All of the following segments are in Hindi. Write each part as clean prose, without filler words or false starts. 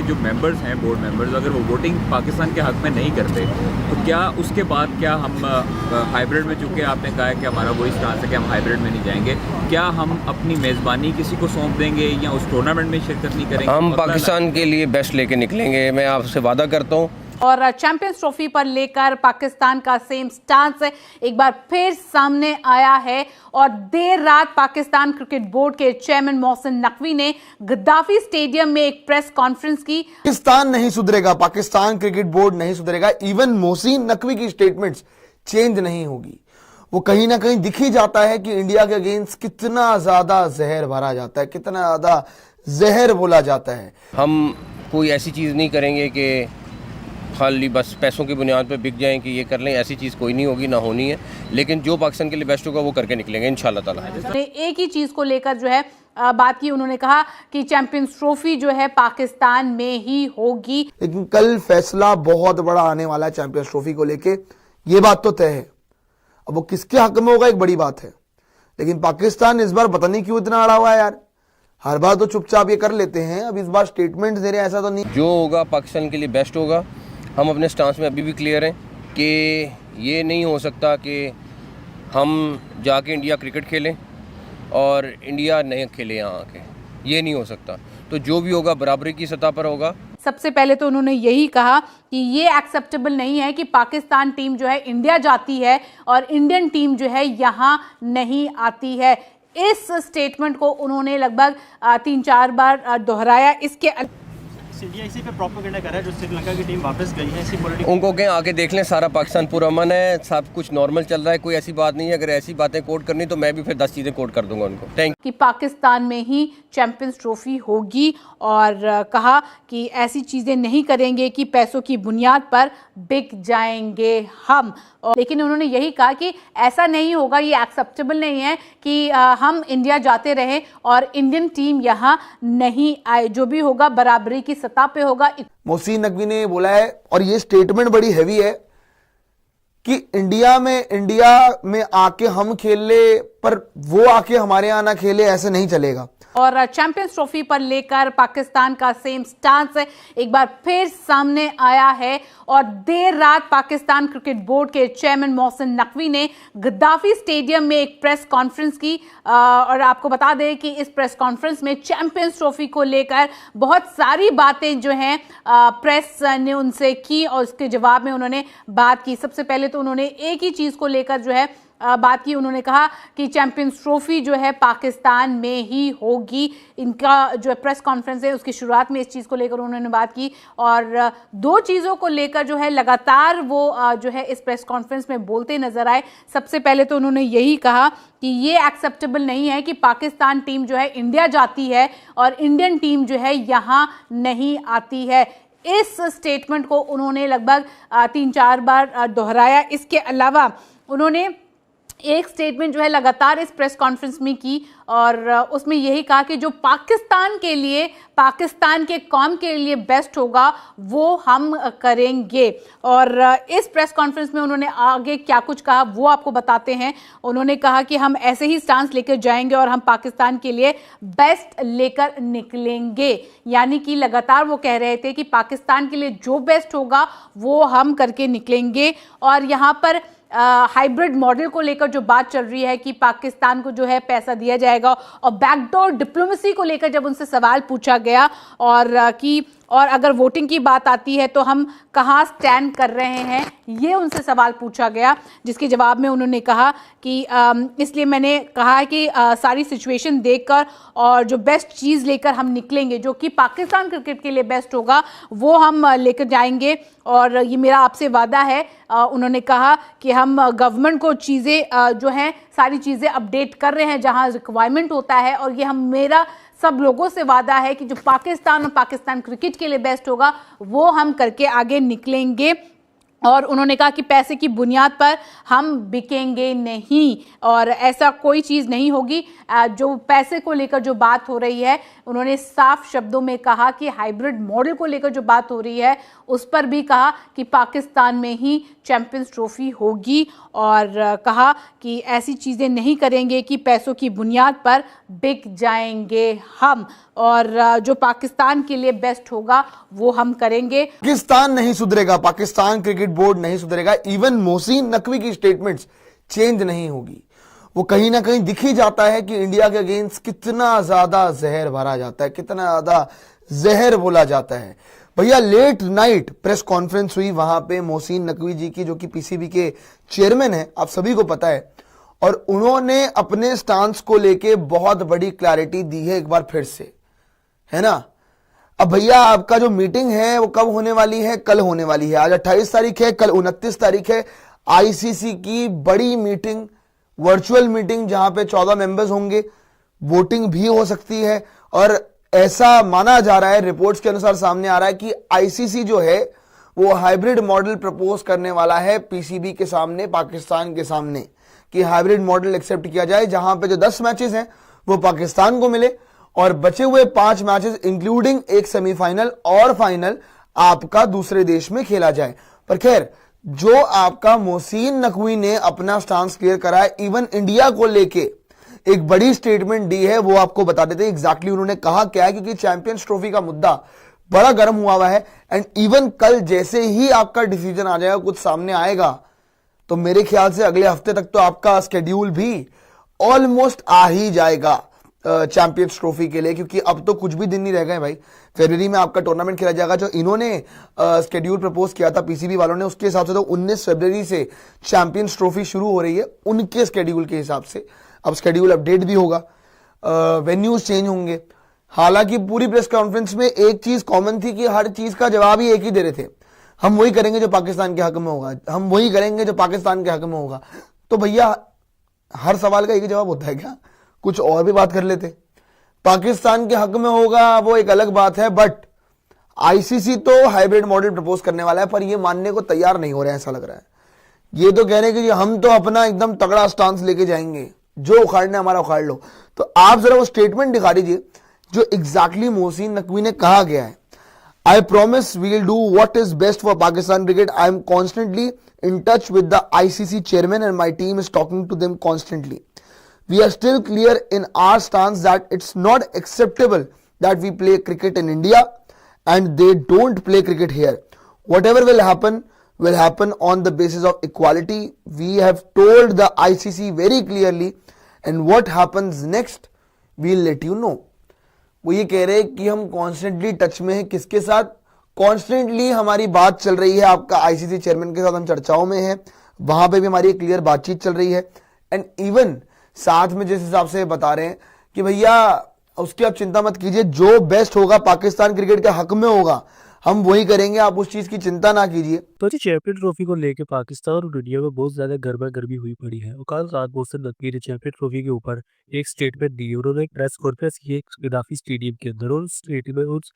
जो मेंबर्स हैं, बोर्ड मेंबर्स, अगर वो वोटिंग पाकिस्तान के हक में नहीं करते तो क्या उसके बाद क्या हम हाइब्रिड में, चूँकि आपने कहा है कि हमारा वही स्टांस है कि हम हाइब्रिड में नहीं जाएंगे, क्या हम अपनी मेज़बानी किसी को सौंप देंगे या उस टूर्नामेंट में शिरकत नहीं करेंगे? हम पाकिस्तान के लिए बेस्ट लेके निकलेंगे, मैं आपसे वादा करता हूँ। और चैंपियंस ट्रॉफी पर लेकर पाकिस्तान का सेम स्टांस एक बार फिर सामने आया है और देर रात पाकिस्तान क्रिकेट बोर्ड के चेयरमैन मोहसिन नकवी ने गद्दाफी स्टेडियम में एक प्रेस कॉन्फ्रेंस की। पाकिस्तान नहीं सुधरेगा, पाकिस्तान क्रिकेट बोर्ड नहीं सुधरेगा, इवन मोहसिन नकवी की स्टेटमेंट्स चेंज नहीं होगी। वो कहीं ना कहीं दिख ही जाता है कि इंडिया के अगेंस्ट कितना ज्यादा जहर भरा जाता है, कितना ज्यादा जहर बोला जाता है। हम कोई ऐसी चीज़ नहीं करेंगे कि खाली बस पैसों की बुनियाद पर बिक जाएं कि ये कर लें, ऐसी चीज़ कोई नहीं होगी, ना होनी है। लेकिन जो पाकिस्तान के लिए बेस्ट होगा वो करके निकलेंगे इंशाल्लाह ताला। एक ही चीज को लेकर जो है बात की, उन्होंने कहा कि चैंपियंस ट्रॉफी जो है पाकिस्तान में ही होगी। लेकिन कल फैसला बहुत बड़ा आने वाला है चैंपियंस ट्रॉफी को लेके, ये बात तो तय है। अब वो किसके हक में होगा एक बड़ी बात है, लेकिन पाकिस्तान इस बार पता नहीं क्यों इतना अड़ा हुआ है यार। हर बार तो चुपचाप ये कर लेते हैं, अब इस बार स्टेटमेंट दे रहे हैं, ऐसा तो नहीं। जो होगा पाकिस्तान के लिए बेस्ट होगा। हम अपने स्टांस में अभी भी क्लियर हैं कि ये नहीं हो सकता कि हम जाके इंडिया क्रिकेट खेलें और इंडिया नहीं खेले यहाँ आके, ये नहीं हो सकता। तो जो भी होगा बराबरी की सतह पर होगा। सबसे पहले तो उन्होंने यही कहा कि ये एक्सेप्टेबल नहीं है कि पाकिस्तान टीम जो है इंडिया जाती है और इंडियन टीम जो है यहाँ नहीं आती है। इस स्टेटमेंट को उन्होंने लगभग 3-4 बार दोहराया। इसके CDIC पे प्रोपेगेंडा कर रहा है जो श्रीलंका की टीम वापस गई है, इसी पॉलिटिक्स उनको कहें आके देख लें, सारा पाकिस्तान पूरा अमन है, सब कुछ नॉर्मल चल रहा है, कोई ऐसी बात नहीं है। अगर ऐसी बातें कोट करनी तो मैं भी फिर 10 चीज़ें कोट कर दूंगा उनको। थैंक कि पाकिस्तान में ही चैंपियंस ट्रॉफी होगी और कहा कि ऐसी चीज़ें नहीं करेंगे कि पैसों की बुनियाद पर बिक जाएंगे हम। लेकिन उन्होंने यही कहा कि ऐसा नहीं होगा, ये एक्सेप्टेबल नहीं है कि हम इंडिया जाते रहें और इंडियन टीम यहाँ नहीं आए। जो भी होगा बराबरी की सतह पे होगा। मोहसिन नकवी ने बोला है और ये स्टेटमेंट बड़ी हैवी है कि इंडिया में आके हम खेल ले, पर वो आके हमारे यहाँ ना खेले, ऐसे नहीं चलेगा। और चैंपियंस ट्रॉफी पर लेकर पाकिस्तान का सेम स्टांस एक बार फिर सामने आया है और देर रात पाकिस्तान क्रिकेट बोर्ड के चेयरमैन मोहसिन नकवी ने गद्दाफी स्टेडियम में एक प्रेस कॉन्फ्रेंस की। और आपको बता दें कि इस प्रेस कॉन्फ्रेंस में चैंपियंस ट्रॉफी को लेकर बहुत सारी बातें जो हैं प्रेस ने उनसे की और उसके जवाब में उन्होंने बात की। सबसे पहले तो उन्होंने एक ही चीज़ को लेकर जो है बात की। उन्होंने कहा कि चैंपियंस ट्रॉफी जो है पाकिस्तान में ही होगी। इनका जो प्रेस कॉन्फ्रेंस है उसकी शुरुआत में इस चीज़ को लेकर उन्होंने बात की और 2 चीज़ों को लेकर जो है लगातार वो जो है इस प्रेस कॉन्फ्रेंस में बोलते नजर आए। सबसे पहले तो उन्होंने यही कहा कि ये एक्सेप्टेबल नहीं है कि पाकिस्तान टीम जो है इंडिया जाती है और इंडियन टीम जो है यहाँ नहीं आती है। इस स्टेटमेंट को उन्होंने लगभग 3-4 बार दोहराया। इसके अलावा उन्होंने एक स्टेटमेंट जो है लगातार इस प्रेस कॉन्फ्रेंस में की और उसमें यही कहा कि जो पाकिस्तान के लिए, पाकिस्तान के कौम के लिए बेस्ट होगा वो हम करेंगे। और इस प्रेस कॉन्फ्रेंस में उन्होंने आगे क्या कुछ कहा वो आपको बताते हैं। उन्होंने कहा कि हम ऐसे ही स्टांस लेकर जाएंगे और हम पाकिस्तान के लिए बेस्ट लेकर निकलेंगे। यानी कि लगातार वो कह रहे थे कि पाकिस्तान के लिए जो बेस्ट होगा वो हम करके निकलेंगे। और यहाँ पर हाइब्रिड मॉडल को लेकर जो बात चल रही है कि पाकिस्तान को जो है पैसा दिया जाएगा और बैकडोर डिप्लोमेसी को लेकर जब उनसे सवाल पूछा गया और अगर वोटिंग की बात आती है तो हम कहाँ स्टैंड कर रहे हैं, ये उनसे सवाल पूछा गया, जिसके जवाब में उन्होंने कहा कि इसलिए मैंने कहा कि सारी सिचुएशन देखकर और जो बेस्ट चीज़ लेकर हम निकलेंगे, जो कि पाकिस्तान क्रिकेट के लिए बेस्ट होगा वो हम लेकर जाएंगे और ये मेरा आपसे वादा है। उन्होंने कहा कि हम गवर्नमेंट को चीज़ें जो हैं सारी चीज़ें अपडेट कर रहे हैं जहां रिक्वायरमेंट होता है और ये हम मेरा सब लोगों से वादा है कि जो पाकिस्तान और पाकिस्तान क्रिकेट के लिए बेस्ट होगा वो हम करके आगे निकलेंगे। और उन्होंने कहा कि पैसे की बुनियाद पर हम बिकेंगे नहीं और ऐसा कोई चीज़ नहीं होगी। जो पैसे को लेकर जो बात हो रही है, उन्होंने साफ शब्दों में कहा कि हाइब्रिड मॉडल को लेकर जो बात हो रही है उस पर भी कहा कि पाकिस्तान में ही चैंपियंस ट्रॉफी होगी और कहा कि ऐसी चीज़ें नहीं करेंगे कि पैसों की बुनियाद पर बिक जाएंगे हम, और जो पाकिस्तान के लिए बेस्ट होगा वो हम करेंगे। पाकिस्तान नहीं सुधरेगा, पाकिस्तान क्रिकेट बोर्ड नहीं सुधरेगा, इवन मोहसिन नकवी की स्टेटमेंट्स चेंज नहीं होगी। वो कहीं ना कहीं दिख ही जाता है कि इंडिया के अगेंस्ट कितना ज्यादा जहर भरा जाता है, कितना ज्यादा जहर बोला जाता है। भैया लेट नाइट प्रेस कॉन्फ्रेंस हुई वहां पे मोहसिन नकवी जी की, जो कि पीसीबी के चेयरमैन है, आप सभी को पता है, और उन्होंने अपने स्टांस को लेके बहुत बड़ी क्लैरिटी दी है एक बार फिर से, है ना। अब भैया आपका जो मीटिंग है वो कब होने वाली है? कल होने वाली है। आज 28 तारीख है, कल 29 तारीख है। आईसीसी की बड़ी मीटिंग, वर्चुअल मीटिंग, जहां पे 14 मेंबर्स होंगे, वोटिंग भी हो सकती है। और ऐसा माना जा रहा है, रिपोर्ट्स के अनुसार सामने आ रहा है कि आईसीसी जो है वो हाइब्रिड मॉडल प्रपोज करने वाला है पीसीबी के सामने, पाकिस्तान के सामने, कि हाइब्रिड मॉडल एक्सेप्ट किया जाए, जहां पे जो 10 मैचेस हैं वो पाकिस्तान को मिले और बचे हुए 5 मैचेस इंक्लूडिंग एक सेमीफाइनल और फाइनल आपका दूसरे देश में खेला जाए। पर खैर, जो आपका मोहसिन नकवी ने अपना स्टांस क्लियर करा है, इवन इंडिया को लेके एक बड़ी स्टेटमेंट दी है, वो आपको बता देते हैं एग्जैक्टली उन्होंने कहा क्या है, क्योंकि चैंपियंस ट्रॉफी का मुद्दा बड़ा गर्म हुआ है। एंड इवन कल जैसे ही आपका डिसीजन आ जाएगा, कुछ सामने आएगा, तो मेरे ख्याल से अगले हफ्ते तक तो आपका स्केड्यूल भी ऑलमोस्ट आ ही जाएगा चैंपियंस ट्रॉफी के लिए, क्योंकि अब तो कुछ भी दिन नहीं रह गए भाई। फरवरी में आपका टूर्नामेंट खेला जाएगा। जो इन्होंने स्केड्यूल प्रपोज किया था पीसीबी वालों ने, उसके हिसाब से तो 19 फरवरी से चैंपियंस ट्रॉफी शुरू हो रही है उनके स्केड्यूल के हिसाब से। अब स्केड्यूल अपडेट भी होगा, वेन्यूज चेंज होंगे। हालांकि पूरी प्रेस कॉन्फ्रेंस में एक चीज कॉमन थी कि हर चीज का जवाब ही एक ही दे रहे थे, हम वही करेंगे जो पाकिस्तान के हक में होगा, हम वही करेंगे जो पाकिस्तान के हक में होगा। तो भैया हर सवाल का एक ही जवाब होता है क्या? कुछ और भी बात कर लेते। पाकिस्तान के हक में होगा वो एक अलग बात है, बट आईसीसी तो हाइब्रिड मॉडल प्रपोज करने वाला है, पर ये मानने को तैयार नहीं हो रहा है, ऐसा लग रहा है। ये तो कह रहे हैं कि हम तो अपना एकदम तगड़ा स्टांस लेके जाएंगे, जो उखाड़ना हमारा उखाड़ लो। तो आप जरा वो स्टेटमेंट दिखा दीजिए जो एग्जैक्टली मोहसिन नकवी ने कहा गया है। I promise we'll do what is best for Pakistan cricket. I am constantly in touch with the ICC chairman and my team is talking to them constantly. We are still clear in our stance that it's not acceptable that we play cricket in India and they don't play cricket here. Whatever will happen on the basis of equality. We have told the ICC very clearly, and what happens next, we'll let you know. वो ये कह रहे हैं कि हम कॉन्स्टेंटली टच में हैं, किसके साथ? कॉन्स्टेंटली हमारी बात चल रही है आपका आईसीसी चेयरमैन के साथ, हम चर्चाओं में हैं, वहां पे भी हमारी एक क्लियर बातचीत चल रही है। एंड इवन साथ में जिस हिसाब से बता रहे हैं कि भैया उसकी आप चिंता मत कीजिए, जो बेस्ट होगा पाकिस्तान क्रिकेट के हक में होगा हम वही करेंगे, आप उस चीज की चिंता ना कीजिए। तो जी चैंपियन ट्रॉफी को लेके पाकिस्तान और इंडिया में बहुत ज़्यादा गर्मा गर्मी हुई पड़ी है और कल रात मोहसिन नकवी ने चैंपियन ट्रॉफी के ऊपर एक स्टेटमेंट दी। उन्होंने एक प्रेस कॉन्फ्रेंस की गद्दाफी स्टेडियम के अंदर, और उस स्टेटमेंट उस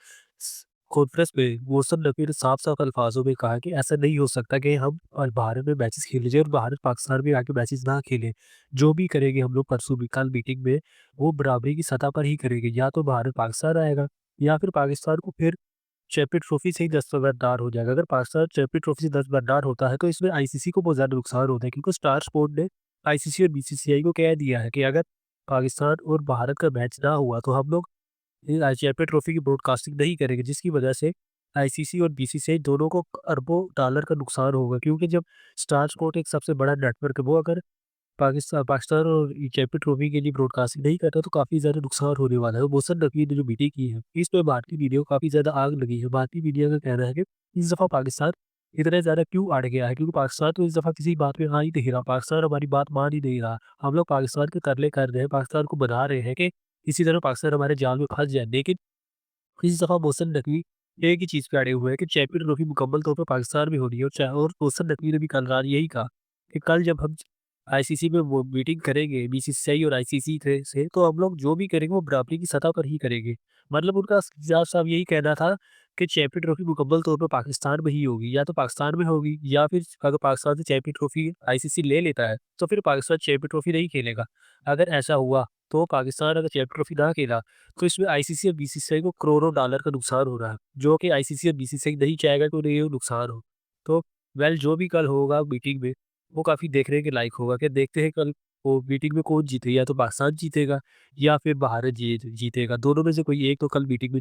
कॉन्फ्रेंस में मोहसिन नकवी ने साफ साफ अल्फाजों में कहा कि ऐसा नहीं हो सकता कि हम भारत में मैचेस खेले जाए और भारत पाकिस्तान में आके मैचेस ना खेले। जो भी करेंगे हम लोग परसों भी कल मीटिंग में, वो बराबरी की सतह पर ही करेंगे। या तो भारत पाकिस्तान आएगा या फिर पाकिस्तान को फिर चैंपियन ट्रॉफी से ही दस्तबरदार हो जाएगा। अगर पाकिस्तान चैंपियन ट्रॉफी से दस्तबरदार होता है तो इसमें आईसीसी को बहुत ज़्यादा नुकसान होता है, क्योंकि स्टार स्पोर्ट ने आईसीसी और बीसीसीआई को कह दिया है कि अगर पाकिस्तान और भारत का मैच ना हुआ तो हम लोग चैंपियन ट्रॉफी की ब्रॉडकास्टिंग नहीं करेंगे, जिसकी वजह से आईसीसी और बीसीसीआई दोनों को अरबों डॉलर का नुकसान होगा। क्योंकि जब स्टार स्पोर्ट एक सबसे बड़ा नेटवर्क है, वो अगर पाकिस्तान और चैंपियन ट्रॉफी के लिए ब्रॉडकास्टिंग नहीं करता तो काफ़ी ज़्यादा नुकसान होने वाला है। मोहसिन नकवी ने जो मीटिंग की है, इसमें भारतीय मीडिया को काफ़ी ज़्यादा आग लगी है। भारतीय मीडिया का कहना है कि इस दफ़ा पाकिस्तान इतना ज़्यादा क्यों अड़ गया है, क्योंकि पाकिस्तान तो इस दफ़ा किसी बात पे आ ही नहीं रहा, पाकिस्तान हमारी बात मान ही नहीं रहा। हम लोग पाकिस्तान के तरले कर रहे हैं, पाकिस्तान को बना रहे हैं कि इसी तरह पाकिस्तान हमारे जाल में फंस जाए। लेकिन इस दफ़ा मोहसिन नकवी एक ही चीज़ पे अड़े हुए हैं कि चैंपियन ट्रॉफी मुकम्मल तौर पर पाकिस्तान में होनी है। और मोहसिन नकवी ने भी कल रात यही कहा कि कल जब हम आईसीसी में वो मीटिंग करेंगे बीसीसीआई और आईसीसी से, तो हम लोग जो भी करेंगे वो बराबरी की सतह पर ही करेंगे। मतलब उनका साफ साफ यही कहना था कि चैंपियन ट्रॉफी मुकम्मल तौर पर पाकिस्तान में ही होगी, या तो पाकिस्तान में होगी, या फिर अगर पाकिस्तान से चैंपियन ट्रॉफी आईसीसी ले लेता है तो फिर पाकिस्तान चैंपियन ट्रॉफी नहीं खेलेगा। अगर ऐसा हुआ तो पाकिस्तान अगर चैंपियन ट्रॉफी ना खेला तो इसमें आईसीसी और बीसीसीआई को करोड़ों डॉलर का नुकसान हो रहा है, जो कि आईसीसी और बीसीसीआई नहीं चाहेगा कि उन्हें ये नुकसान हो। तो वेल जो भी कल होगा मीटिंग में वो काफ़ी देखने के लायक होगा कि देखते हैं कल वो मीटिंग में कौन जीते, या तो पाकिस्तान जीतेगा या फिर भारत जीतेगा। दोनों में से कोई एक तो कल मीटिंग में